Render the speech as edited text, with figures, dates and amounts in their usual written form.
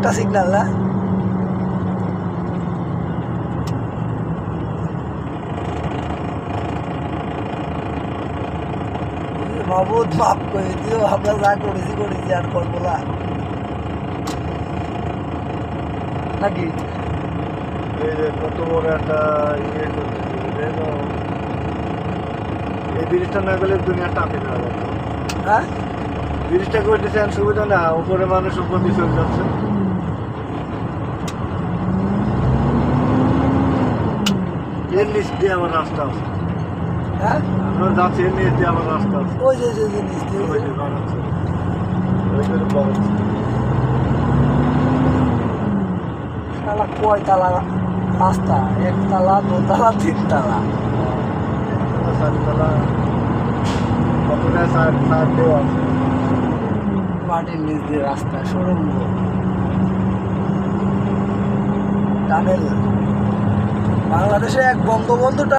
একটা সিগন্যাল না? মাহবুদ মাফ করে দিও, আমরা যা করেছি আর করবো না নাকি? এই যে কত বড় একটা ইয়ে করতেছি, এই ব্রিজটা না গেলে দুনিয়া টাপে না যাবে। হ্যাঁ, ব্রিজটা করতেছেন সুবিধা না, উপরে মানুষ উপর দিয়ে চলে যাচ্ছে। এর নিচ দিয়ে আমার রাস্তা আছে, হ্যাঁ, আমরা যাচ্ছি এর নিচ দিয়ে আমার রাস্তা আছে। ওই যে জিনিস দিয়ে ওই যে বাড়াচ্ছে, ওই যে বাড়াচ্ছে। শালা কয়তলা রাস্তা? একতলা, দোতলা, তিনতলা। চারতলা কতটা সাইড দেওয়া আছে। মাটির নিচ দিয়ে রাস্তা, সুড়ঙ্গ, টানেল। বাংলাদেশে এক বঙ্গবন্ধু